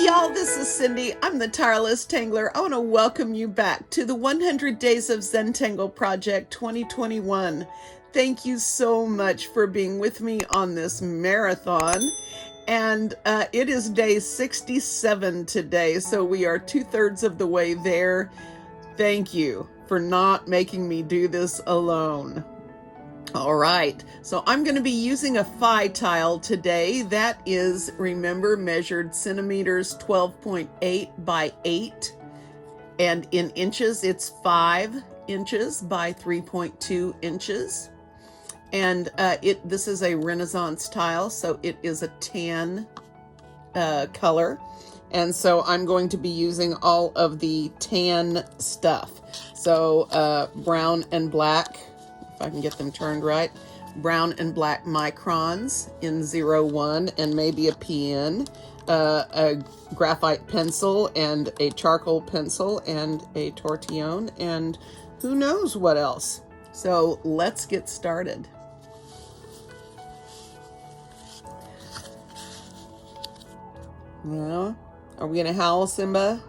y'all, this is Cindy. I'm the Tireless Tangler. I want to welcome you back to the 100 Days of Zentangle Project 2021. Thank you so much for being with me on this marathon. And it is day 67 today, so we are 2/3 of the way there. Thank you for not making me do this alone. All right, so I'm going to be using a phi tile today. That is, remember, measured centimeters, 12.8 by 8. And in inches, it's 5 inches by 3.2 inches. And this is a Renaissance tile, so it is a tan color. And so I'm going to be using all of the tan stuff. So brown and black, if I can get them turned right, brown and black microns in 01 and maybe a PN, a graphite pencil and a charcoal pencil and a tortillon and who knows what else. So let's get started. Well, are we gonna howl, Simba?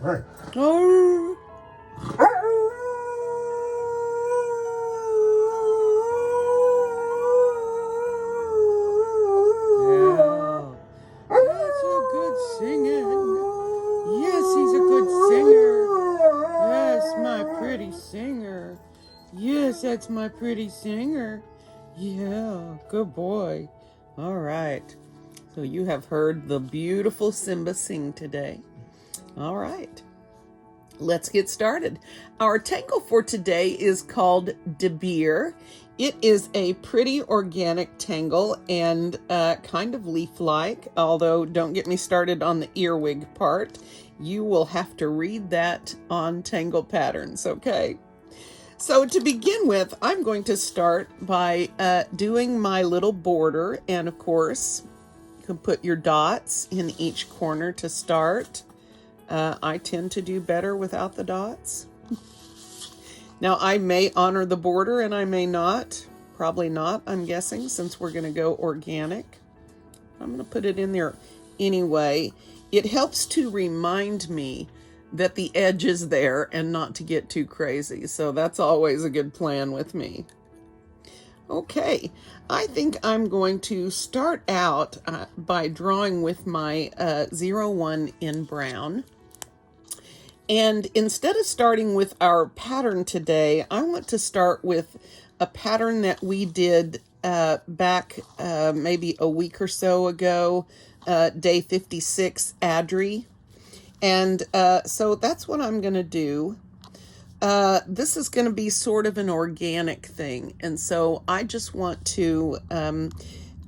Right. Oh. Yeah. That's a good singing. Yes, he's a good singer. Yes, my pretty singer. Yes, that's my pretty singer. Yeah, good boy. All right. So you have heard the beautiful Simba sing today. All right, let's get started. Our tangle for today is called DeBeer. It is a pretty organic tangle and kind of leaf-like, although don't get me started on the earwig part. You will have to read that on Tangle Patterns, okay? So to begin with, I'm going to start by doing my little border, and of course, you can put your dots in each corner to start. I tend to do better without the dots. Now, I may honor the border and I may not. Probably not, I'm guessing, since we're going to go organic. I'm going to put it in there anyway. It helps to remind me that the edge is there and not to get too crazy. So that's always a good plan with me. Okay, I think I'm going to start out by drawing with my 01 in brown. And instead of starting with our pattern today, I want to start with a pattern that we did back maybe a week or so ago, day 56, Adri. And so that's what I'm going to do. This is going to be sort of an organic thing. And so I just want to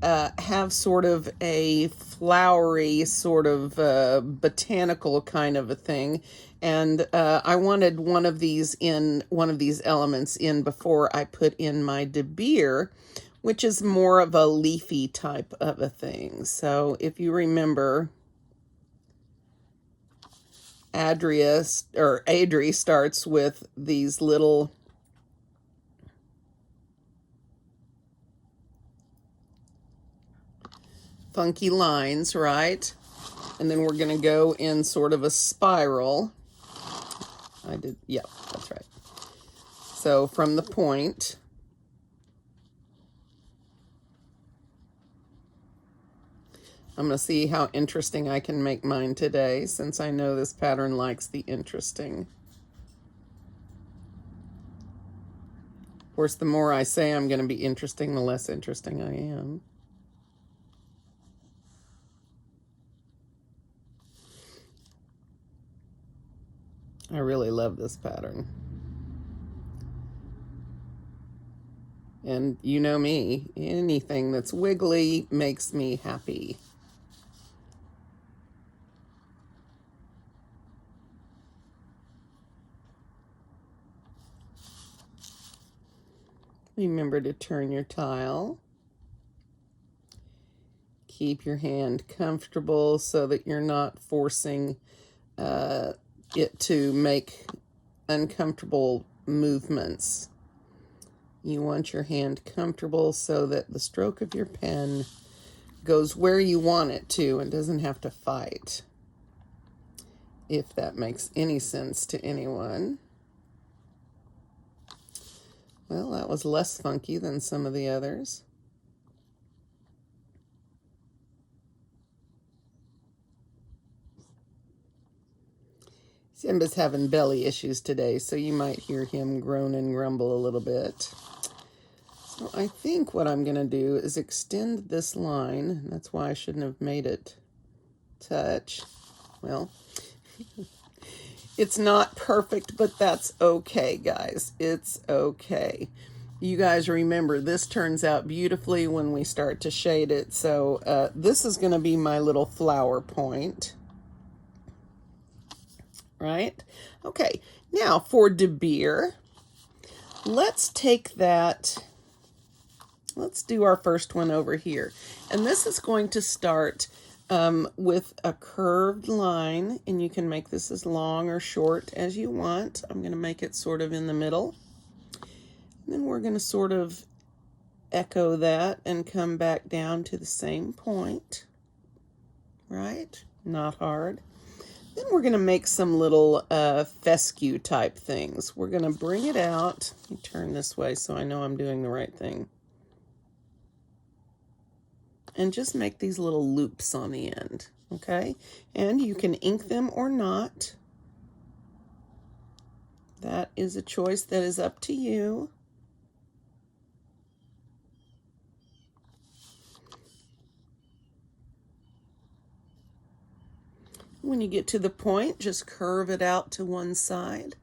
have sort of a flowery, sort of botanical kind of a thing. And I wanted one of these elements in before I put in my DeBeer, which is more of a leafy type of a thing. So if you remember, Adri starts with these little funky lines, right? And then we're going to go in sort of a spiral. Yeah, that's right. So from the point, I'm going to see how interesting I can make mine today, since I know this pattern likes the interesting. Of course, the more I say I'm going to be interesting, the less interesting I am. I really love this pattern. And you know me, anything that's wiggly makes me happy. Remember to turn your tile. Keep your hand comfortable so that you're not forcing it to make uncomfortable movements. You want your hand comfortable so that the stroke of your pen goes where you want it to and doesn't have to fight, if that makes any sense to anyone. Well, that was less funky than some of the others. Simba's having belly issues today, so you might hear him groan and grumble a little bit. So I think what I'm going to do is extend this line. That's why I shouldn't have made it touch. Well, it's not perfect, but that's okay, guys. It's okay. You guys remember, this turns out beautifully when we start to shade it. So this is going to be my little flower point. Right? Okay, now for DeBeer, let's take that, let's do our first one over here. And this is going to start with a curved line, and you can make this as long or short as you want. I'm going to make it sort of in the middle. And then we're going to sort of echo that and come back down to the same point. Right? Not hard. Then we're going to make some little fescue type things. We're going to bring it out. Let me turn this way so I know I'm doing the right thing. And just make these little loops on the end, okay? And you can ink them or not. That is a choice that is up to you. When you get to the point, just curve it out to one side.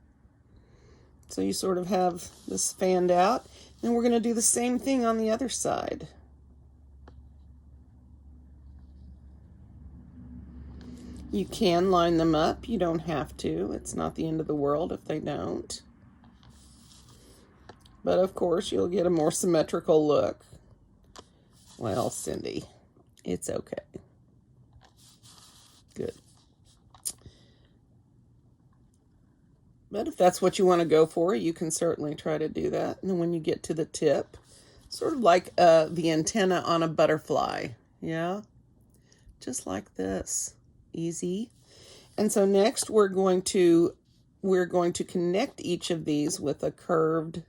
So you sort of have this fanned out. Then we're going to do the same thing on the other side. You can line them up. You don't have to. It's not the end of the world if they don't. But of course, you'll get a more symmetrical look. Well, Cindy, it's okay. Good. But if that's what you want to go for, you can certainly try to do that. And then when you get to the tip, sort of like the antenna on a butterfly. Yeah, just like this. Easy. And so next we're going to connect each of these with a curved,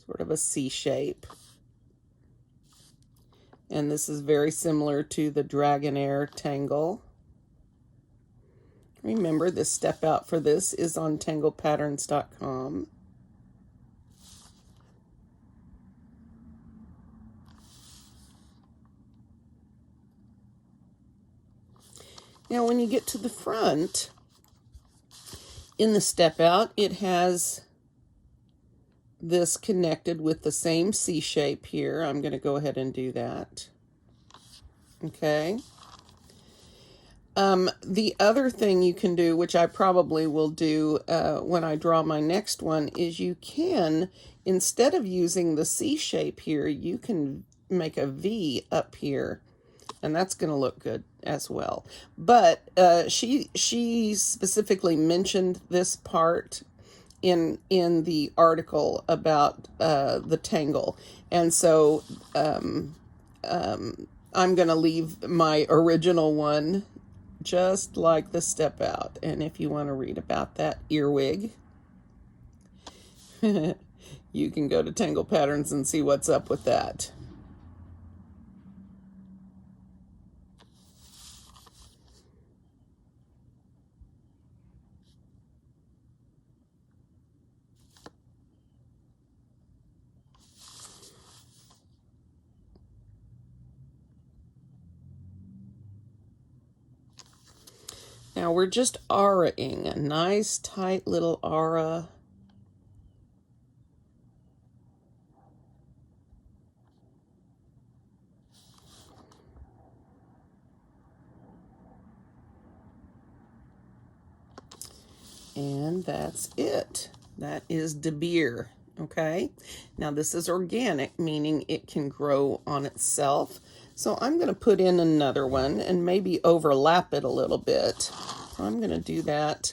sort of a C shape. And this is very similar to the Dragonair tangle. Remember, the step out for this is on tanglepatterns.com. Now, when you get to the front, in the step out, it has this connected with the same C shape here. I'm going to go ahead and do that. Okay. The other thing you can do, which I probably will do when I draw my next one, is you can, instead of using the C shape here, you can make a V up here, and that's going to look good as well. But she specifically mentioned this part in the article about the tangle, and so I'm going to leave my original one just like the step out. And if you want to read about that earwig, you can go to Tangle Patterns and see what's up with that. Now we're just aura-ing, a nice tight little aura. And that's it. That is DeBeer, okay? Now this is organic, meaning it can grow on itself. So I'm going to put in another one and maybe overlap it a little bit. So I'm going to do that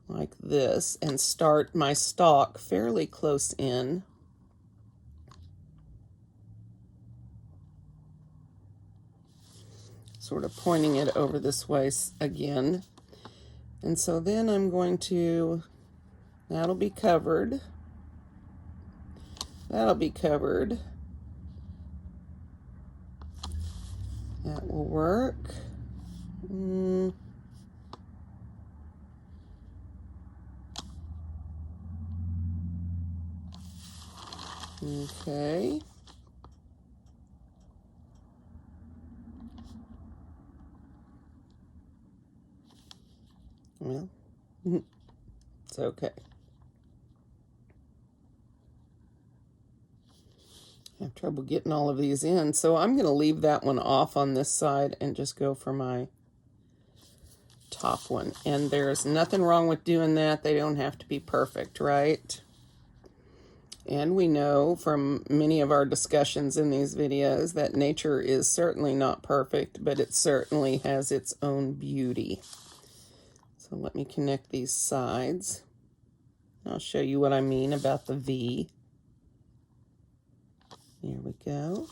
like this and start my stalk fairly close in. sort of pointing it over this way again. And so then I'm going to, that'll be covered. That'll be covered. That will work. Okay. Well, it's okay. I have trouble getting all of these in, so I'm going to leave that one off on this side and just go for my top one. And there's nothing wrong with doing that. They don't have to be perfect, right? And we know from many of our discussions in these videos that nature is certainly not perfect, but it certainly has its own beauty. So let me connect these sides. I'll show you what I mean about the V. There we go.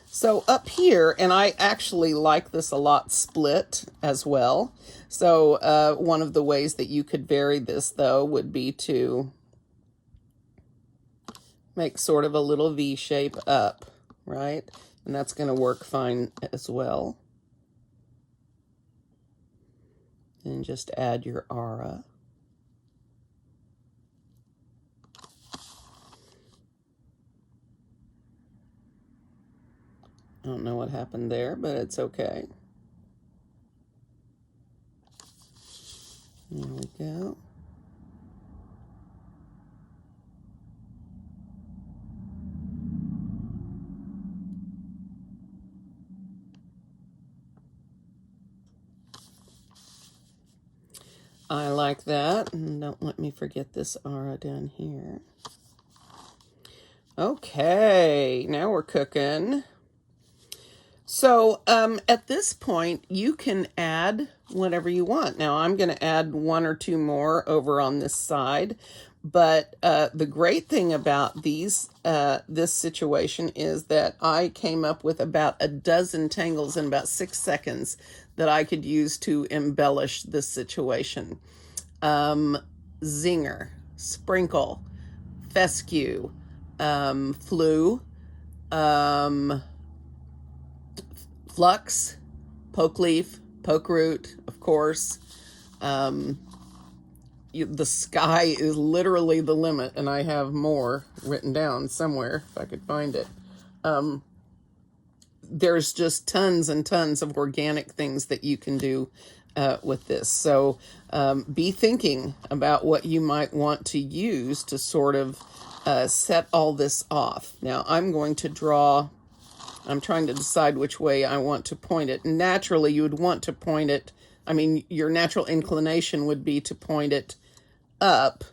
So up here, and I actually like this a lot split as well. So one of the ways that you could vary this, though, would be to make sort of a little V shape up, right? And that's going to work fine as well. And just add your aura. I don't know what happened there, but it's okay. There we go. I like that. And don't let me forget this aura down here. Okay, now we're cooking. So at this point, you can add whatever you want. Now, I'm going to add one or two more over on this side. But the great thing about this situation is that I came up with about a dozen tangles in about 6 seconds that I could use to embellish this situation. Zinger, sprinkle, fescue, flu, flux, poke leaf, poke root, of course. The sky is literally the limit, and I have more written down somewhere if I could find it. There's just tons and tons of organic things that you can do with this. So be thinking about what you might want to use to sort of set all this off. Now I'm going to draw, I'm trying to decide which way I want to point it. Naturally, you would want to point it, I mean, your natural inclination would be to point it up,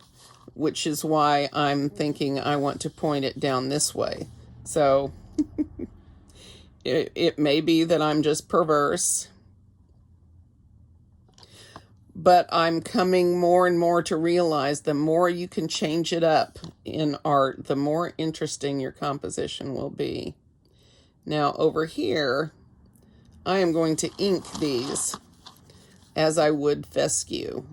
which is why I'm thinking I want to point it down this way. So it may be that I'm just perverse, but I'm coming more and more to realize the more you can change it up in art, the more interesting your composition will be. Now over here, I am going to ink these as I would fescue.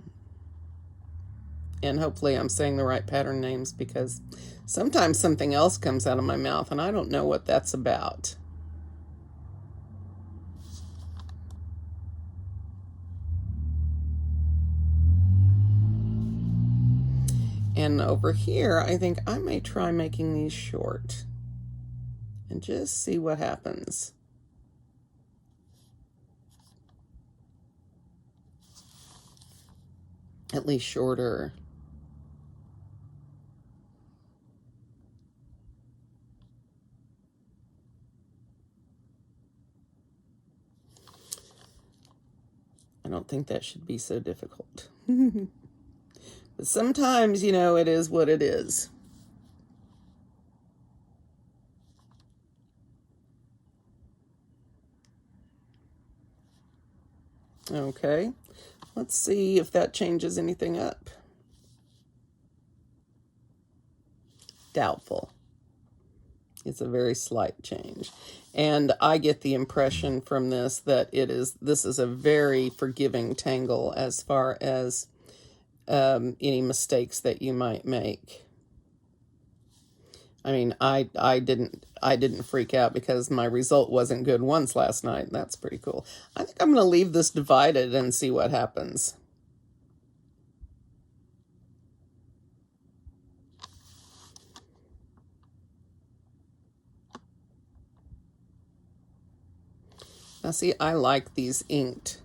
And hopefully I'm saying the right pattern names, because sometimes something else comes out of my mouth and I don't know what that's about. And over here, I think I may try making these short and just see what happens. At least shorter. I don't think that should be so difficult. But sometimes, you know, it is what it is. Okay, let's see if that changes anything up. Doubtful. It's a very slight change. And I get the impression from this that this is a very forgiving tangle as far as any mistakes that you might make. I mean, I didn't freak out because my result wasn't good once last night. That's pretty cool. I think I'm going to leave this divided and see what happens. Now see, I like these inked.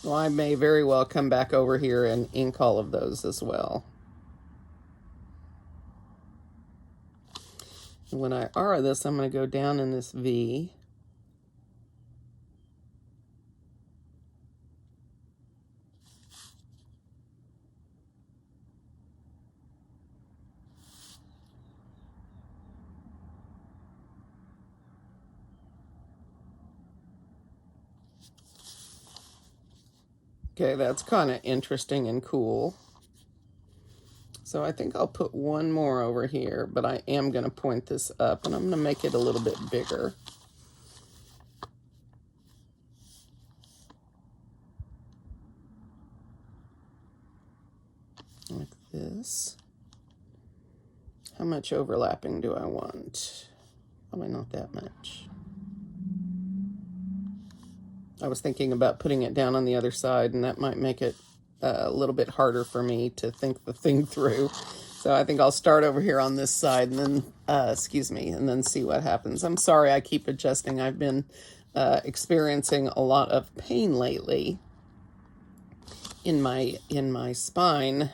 Well, I may very well come back over here and ink all of those as well. And when I R this, I'm going to go down in this V. Okay, that's kind of interesting and cool. So I think I'll put one more over here, but I am going to point this up, and I'm going to make it a little bit bigger. Like this. How much overlapping do I want? Probably not that much. I was thinking about putting it down on the other side, and that might make it a little bit harder for me to think the thing through. So I think I'll start over here on this side and then, and then see what happens. I'm sorry I keep adjusting. I've been experiencing a lot of pain lately in my spine.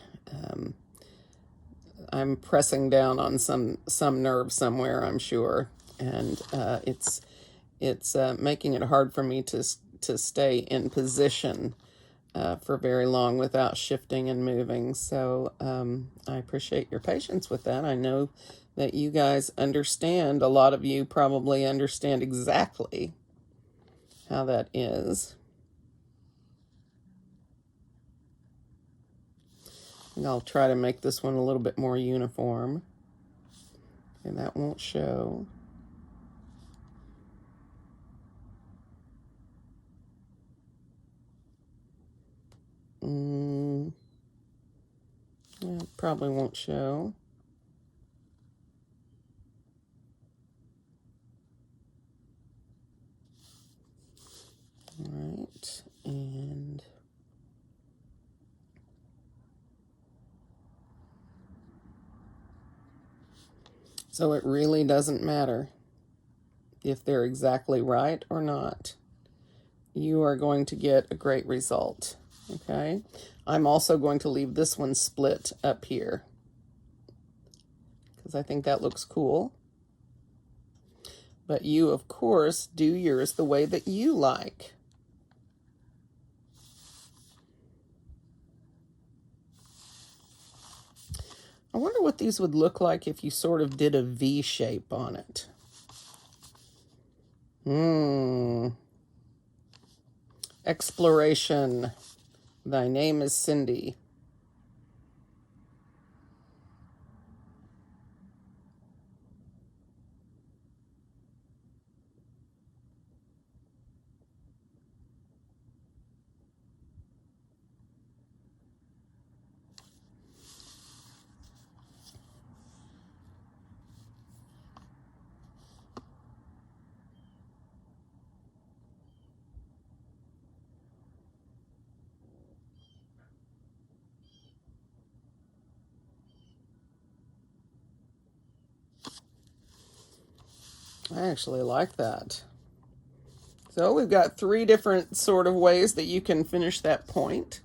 I'm pressing down on some nerve somewhere, I'm sure, and it's making it hard for me to stay in position for very long without shifting and moving. So I appreciate your patience with that. I know that you guys understand. A lot of you probably understand exactly how that is. And I'll try to make this one a little bit more uniform. And that won't show. It probably won't show. All right, and so it really doesn't matter if they're exactly right or not. You are going to get a great result, okay? I'm also going to leave this one split up here because I think that looks cool. But you, of course, do yours the way that you like. I wonder what these would look like if you sort of did a V shape on it. Exploration. Thy name is Cindy. I actually like that. So we've got 3 different sort of ways that you can finish that point.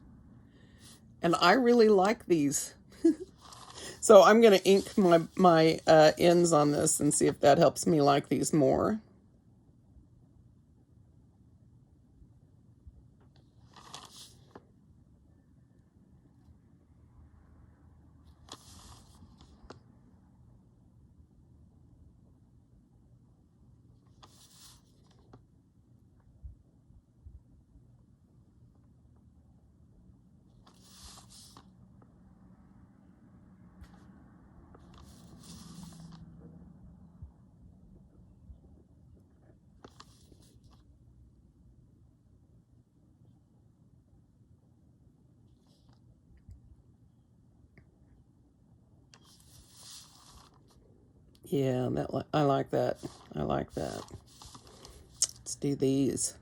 And I really like these. So I'm going to ink my ends on this and see if that helps me like these more. Yeah, I like that. I like that. Let's do these.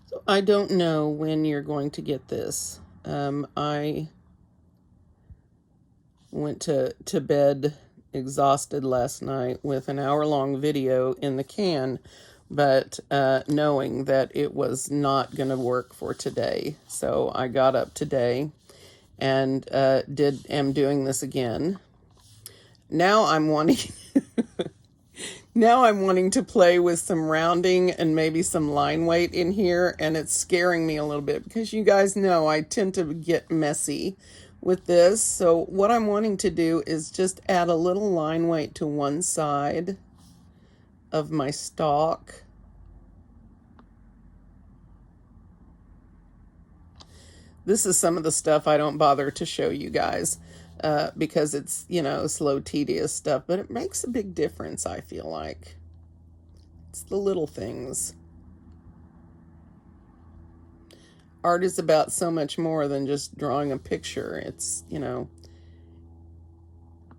So I don't know when you're going to get this. I went to bed exhausted last night with an hour-long video in the can, but knowing that it was not going to work for today. So I got up today and am doing this again. Now I'm wanting now I'm wanting to play with some rounding and maybe some line weight in here, and it's scaring me a little bit because you guys know I tend to get messy with this. So what I'm wanting to do is just add a little line weight to one side of my stalk. This is some of the stuff I don't bother to show you guys because it's, you know, slow, tedious stuff, but it makes a big difference, I feel like. It's the little things. Art is about so much more than just drawing a picture. It's, you know,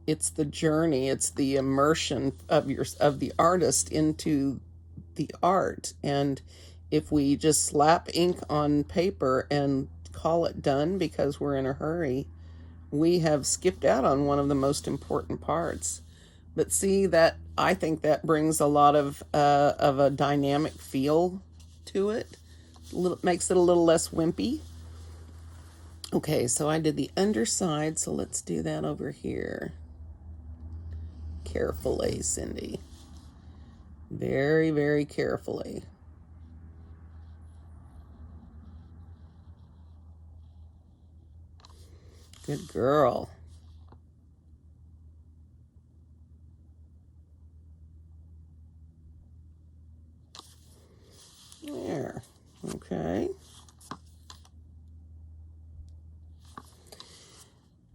it's the journey, it's the immersion of the artist into the art. And if we just slap ink on paper and call it done because we're in a hurry, we have skipped out on one of the most important parts. But see, that I think that brings a lot of a dynamic feel to it. Makes it a little less wimpy. Okay, so I did the underside, so let's do that over here. Carefully, Cindy. Very, very carefully. Good girl. There. Okay.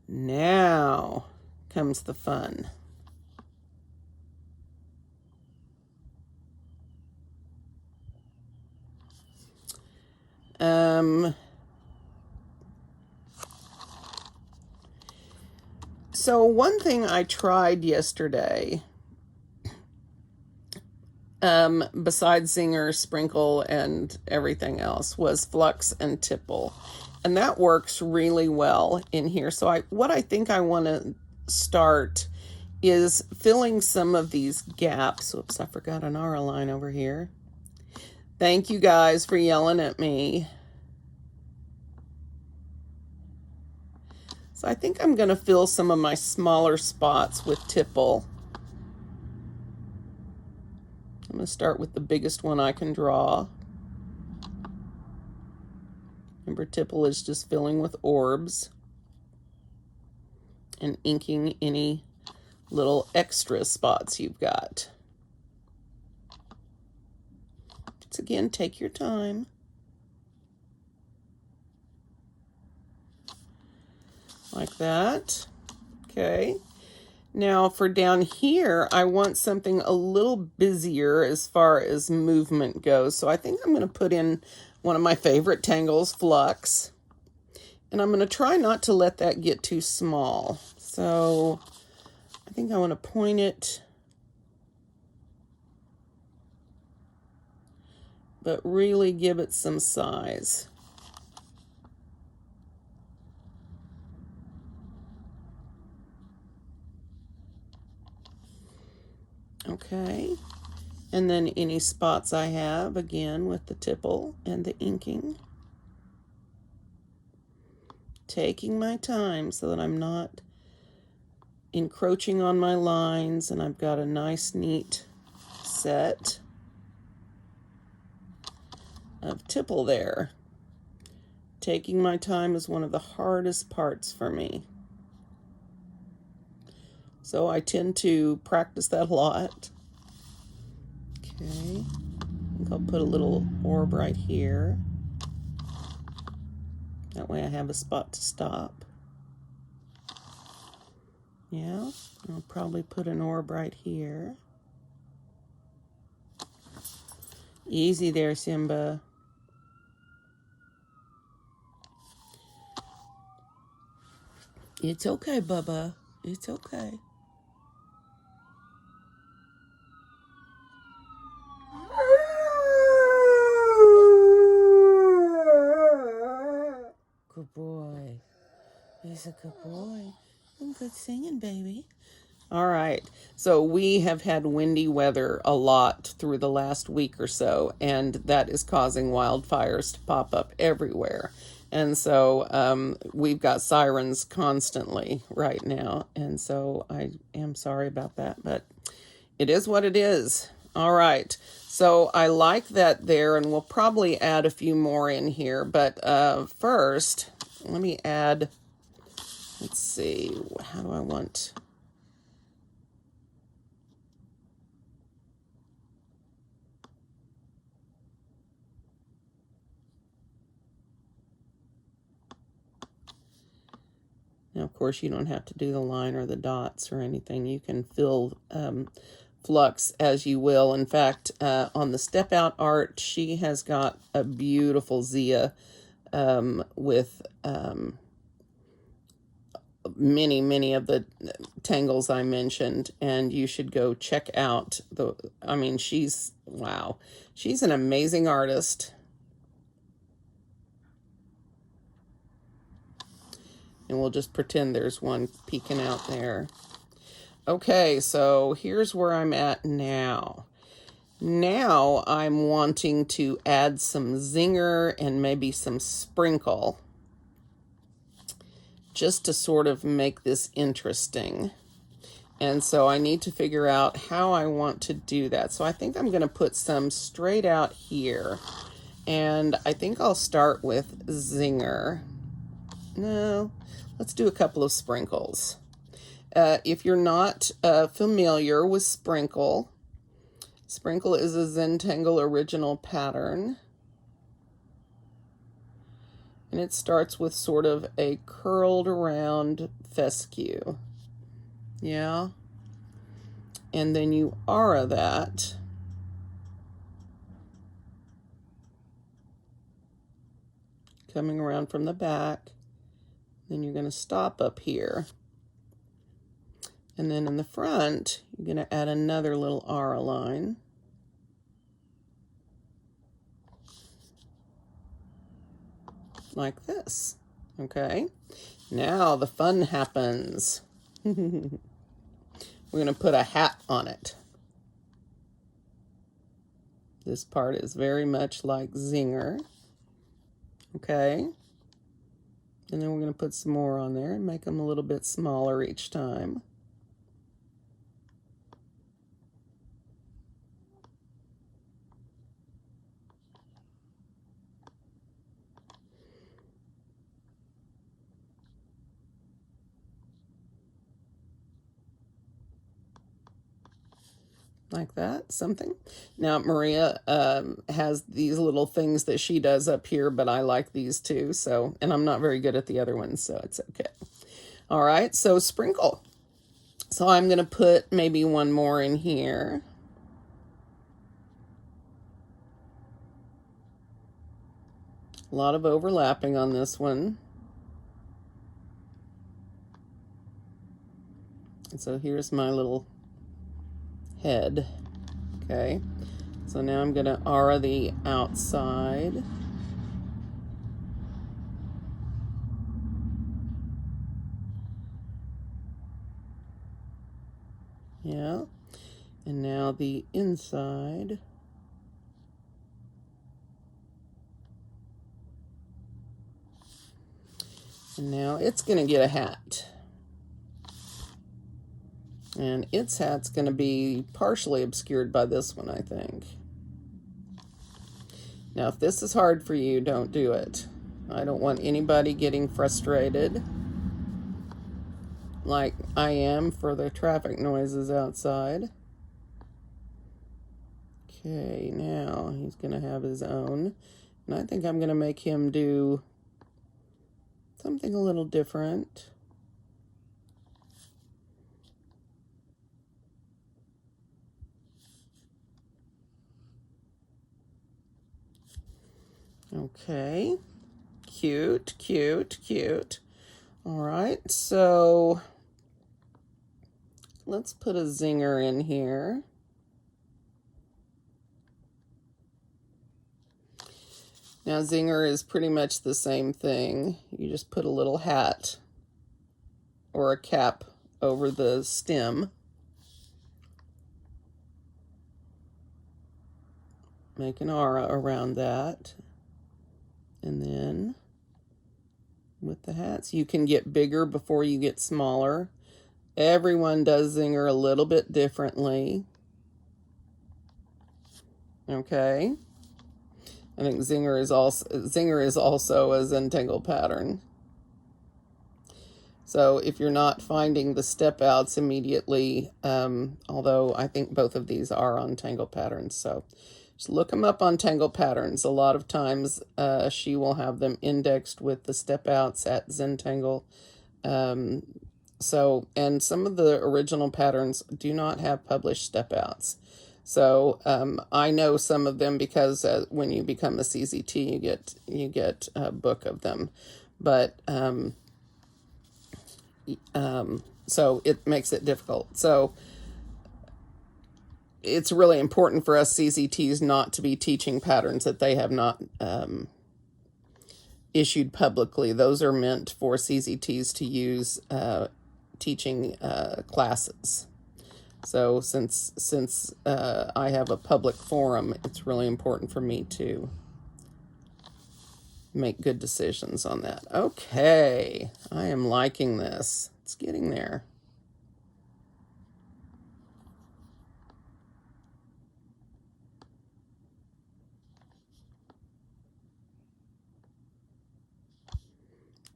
Now comes the fun. So one thing I tried yesterday, besides Zinger, Sprinkle, and everything else, was Flux and Tipple. And that works really well in here. So what I think I want to start is filling some of these gaps. Oops, I forgot an R line over here. Thank you guys for yelling at me. So I think I'm going to fill some of my smaller spots with Tipple. I'm going to start with the biggest one I can draw. Remember, Tipple is just filling with orbs and inking any little extra spots you've got. Just again, take your time. Like that. Okay. Now for down here, I want something a little busier as far as movement goes. So I think I'm going to put in one of my favorite tangles, Flux. And I'm going to try not to let that get too small. So I think I want to point it, but really give it some size. Okay, and then any spots I have, again, with the tipple and the inking. Taking my time so that I'm not encroaching on my lines, and I've got a nice, neat set of tipple there. Taking my time is one of the hardest parts for me. So I tend to practice that a lot. Okay, I think I'll put a little orb right here. That way I have a spot to stop. Yeah, I'll probably put an orb right here. Easy there, Simba. It's okay, Bubba. It's okay. Good boy. He's a good boy. And good singing, baby. All right. So we have had windy weather a lot through the last week or so, and that is causing wildfires to pop up everywhere. And so we've got sirens constantly right now. And so I am sorry about that, but it is what it is. All right. So I like that there, and we'll probably add a few more in here. But first, let me add, let's see, how do I want... Now, of course, you don't have to do the line or the dots or anything. You can fill flux as you will. In fact, on the step out art, she has got a beautiful Zia with many of the tangles I mentioned, and you should go check out the, I mean, she's, wow, she's an amazing artist. And we'll just pretend there's one peeking out there. Okay, so here's where I'm at now. Now I'm wanting to add some Zinger and maybe some sprinkle, just to sort of make this interesting. And so I need to figure out how I want to do that. So I think I'm going to put some straight out here. And I think I'll start with Zinger. No, let's do a couple of sprinkles. If you're not familiar with sprinkle, sprinkle is a Zentangle original pattern. And it starts with sort of a curled around fescue. Yeah. And then you aura that. Coming around from the back. Then you're going to stop up here. And then in the front, you're going to add another little aura line. Like this. Okay. Now the fun happens. We're going to put a hat on it. This part is very much like Zinger. Okay. And then we're going to put some more on there and make them a little bit smaller each time. Like that, something. Now, Maria has these little things that she does up here, but I like these too, so, and I'm not very good at the other ones, so it's okay. All right, so sprinkle. So I'm going to put maybe one more in here. A lot of overlapping on this one. And so here's my little head. Okay, so now I'm going to aura the outside. Yeah, and now the inside. And now it's going to get a hat. And its hat's going to be partially obscured by this one, I think. Now, if this is hard for you, don't do it. I don't want anybody getting frustrated like I am for the traffic noises outside. Okay, now he's going to have his own. And I think I'm going to make him do something a little different. Okay. Cute, cute, cute. All right, so let's put a zinger in here. Now, zinger is pretty much the same thing. You just put a little hat or a cap over the stem. Make an aura around that. And then with the hats, you can get bigger before you get smaller. Everyone does zinger a little bit differently. Okay. I think Zinger is also a Zentangle pattern. So if you're not finding the step outs immediately, although I think both of these are on Tangle patterns, so just look them up on Tangle patterns. A lot of times she will have them indexed with the step outs at Zentangle. And some of the original patterns do not have published step outs. So I know some of them because when you become a CZT, you get a book of them, but so it makes it difficult. So it's really important for us CZTs not to be teaching patterns that they have not issued publicly. Those are meant for CZTs to use teaching classes. So since I have a public forum, it's really important for me to make good decisions on that. Okay, I am liking this. It's getting there.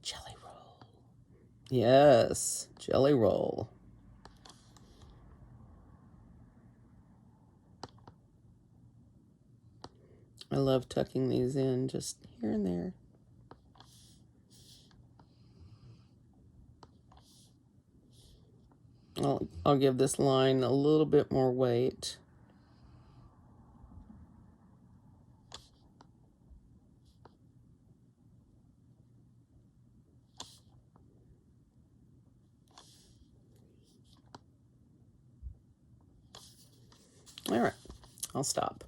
Jelly roll. Yes, jelly roll. I love tucking these in just here and there. I'll give this line a little bit more weight. All right, I'll stop.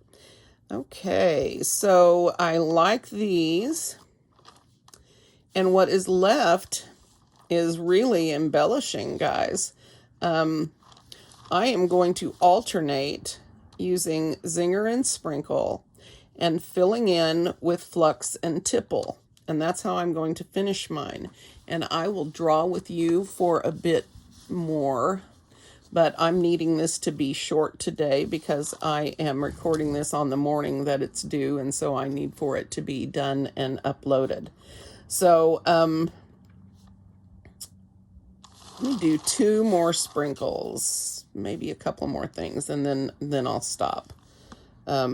Okay, so I like these. And what is left is really embellishing, guys. I am going to alternate using Zinger and Sprinkle and filling in with Flux and Tipple. And that's how I'm going to finish mine. And I will draw with you for a bit more, but I'm needing this to be short today because I am recording this on the morning that it's due, and so I need for it to be done and uploaded. So, let me do 2 more sprinkles, maybe a couple more things, and then I'll stop. I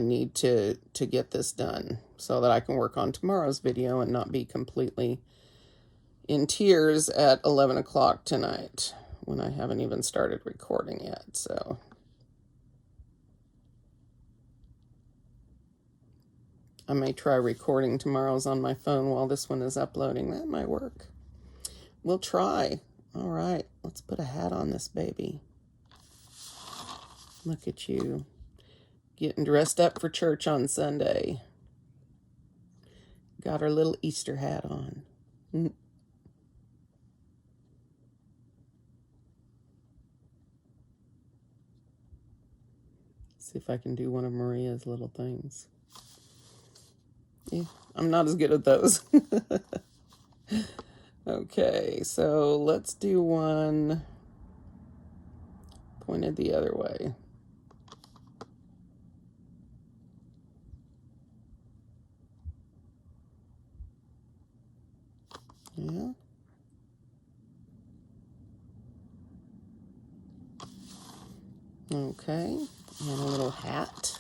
need to get this done so that I can work on tomorrow's video and not be completely in tears at 11 o'clock tonight when I haven't even started recording yet. So I may try recording tomorrow's on my phone while this one is uploading. That might work. We'll try. All right, let's put a hat on this baby. Look at you, getting dressed up for church on Sunday. Got her little Easter hat on. See if I can do one of Maria's little things. Yeah, I'm not as good at those. Okay, so let's do one pointed the other way. Yeah. Okay, and a little hat.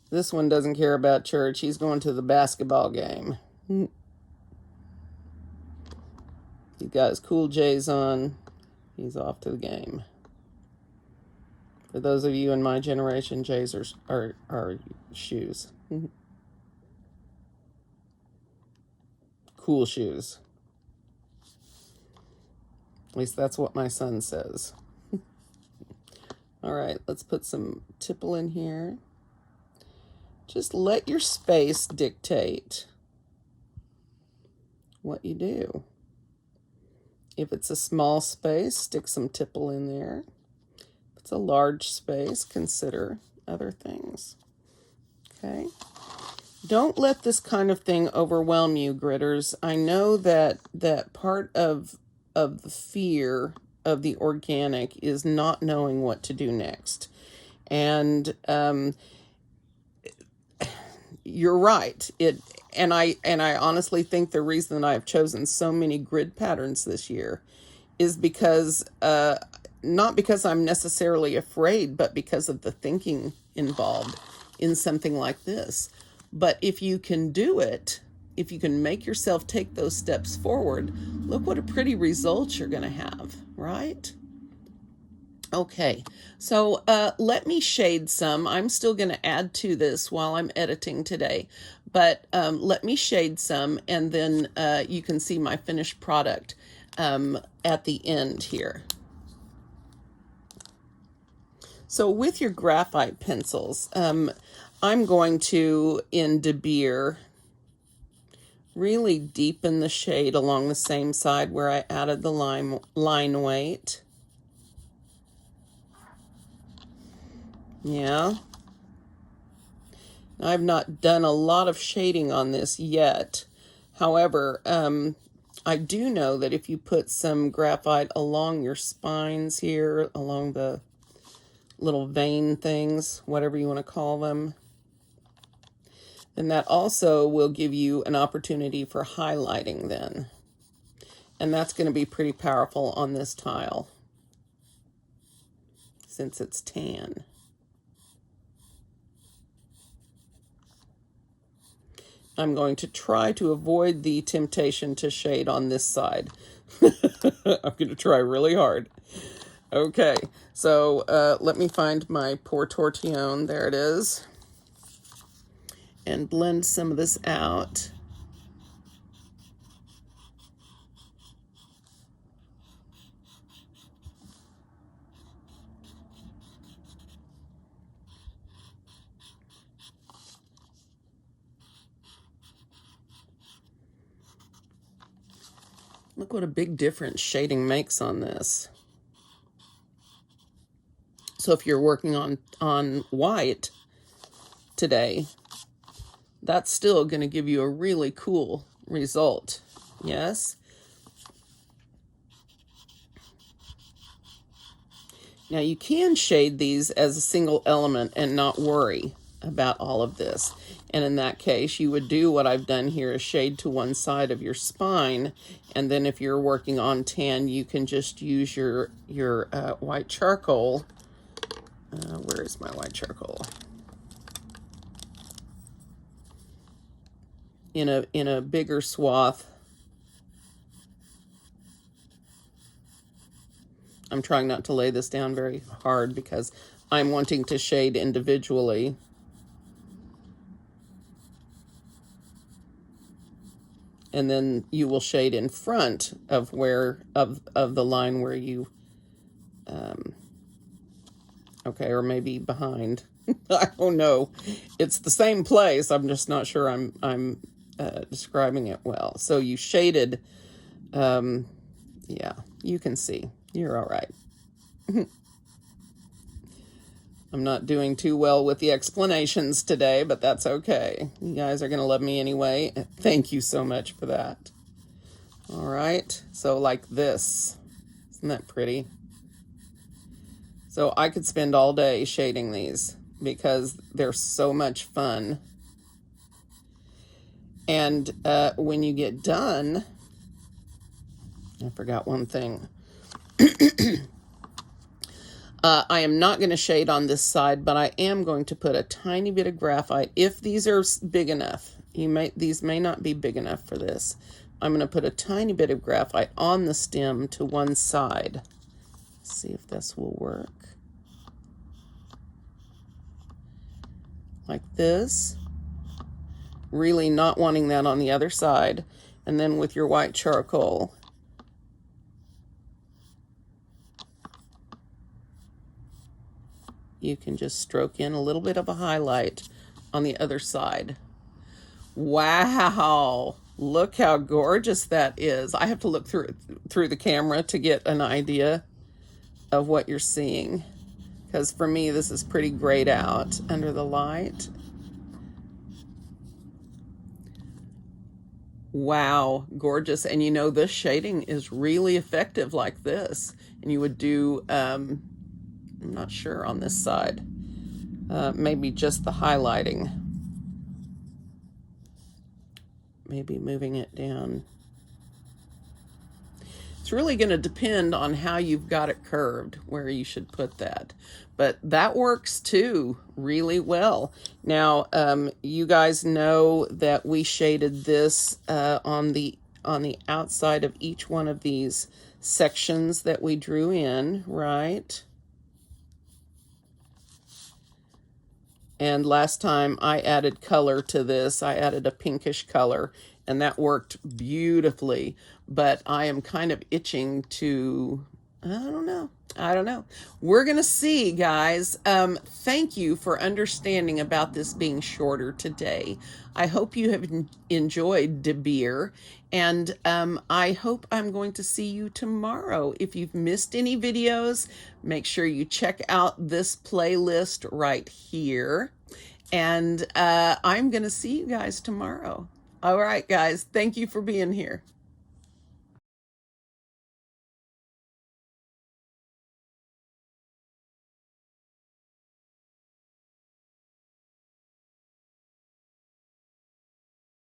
This one doesn't care about church. He's going to the basketball game. He got his cool J's on. He's off to the game. For those of you in my generation, J's are shoes. Cool shoes. At least that's what my son says. All right, let's put some tipple in here. Just let your space dictate what you do. If it's a small space, stick some tipple in there. If it's a large space, consider other things. Okay? Don't let this kind of thing overwhelm you, gritters. I know that part of the fear of the organic is not knowing what to do next. And you're right. And I honestly think the reason that I've chosen so many grid patterns this year is because not because I'm necessarily afraid, but because of the thinking involved in something like this. But if you can do it, if you can make yourself take those steps forward, look what a pretty result you're going to have, right? Okay, so let me shade some. I'm still going to add to this while I'm editing today, but let me shade some, and then you can see my finished product at the end here. So with your graphite pencils, I'm going to, in DeBeer, really deepen the shade along the same side where I added the line weight. Yeah. I've not done a lot of shading on this yet. However, I do know that if you put some graphite along your spines here, along the little vein things, whatever you want to call them, then that also will give you an opportunity for highlighting then. And that's going to be pretty powerful on this tile, since it's tan. I'm going to try to avoid the temptation to shade on this side. I'm going to try really hard. Okay, so let me find my pour tortillon. There it is. And blend some of this out. Look what a big difference shading makes on this. So if you're working on white today, that's still going to give you a really cool result. Yes? Now you can shade these as a single element and not worry about all of this. And in that case, you would do what I've done here, is shade to one side of your spine. And then if you're working on tan, you can just use your white charcoal. Where is my white charcoal? In a bigger swath. I'm trying not to lay this down very hard because I'm wanting to shade individually. And then you will shade in front of the line where you, okay, or maybe behind. I don't know. It's the same place. I'm just not sure I'm describing it well. So you shaded, yeah, you can see. You're all right. I'm not doing too well with the explanations today, but that's okay. You guys are going to love me anyway. Thank you so much for that. All right. So like this. Isn't that pretty? So I could spend all day shading these because they're so much fun. And when you get done, I forgot one thing. I am not going to shade on this side, but I am going to put a tiny bit of graphite. If these are big enough, these may not be big enough for this. I'm going to put a tiny bit of graphite on the stem to one side Let's see if this will work. Like this. Really not wanting that on the other side. And then with your white charcoal, you can just stroke in a little bit of a highlight on the other side. Wow, look how gorgeous that is. I have to look through the camera to get an idea of what you're seeing, because for me this is pretty grayed out under the light. Wow, gorgeous. And you know, this shading is really effective like this. And you would do, I'm not sure on this side, maybe just the highlighting. Maybe moving it down. It's really going to depend on how you've got it curved, where you should put that. But that works too really well. Now, you guys know that we shaded this on the outside of each one of these sections that we drew in, right? And last time I added color to this. I added a pinkish color, and that worked beautifully. But I am kind of itching to, I don't know. We're going to see, guys. Thank you for understanding about this being shorter today. I hope you have enjoyed DeBeer, and I hope I'm going to see you tomorrow. If you've missed any videos, make sure you check out this playlist right here, and I'm going to see you guys tomorrow. All right, guys. Thank you for being here.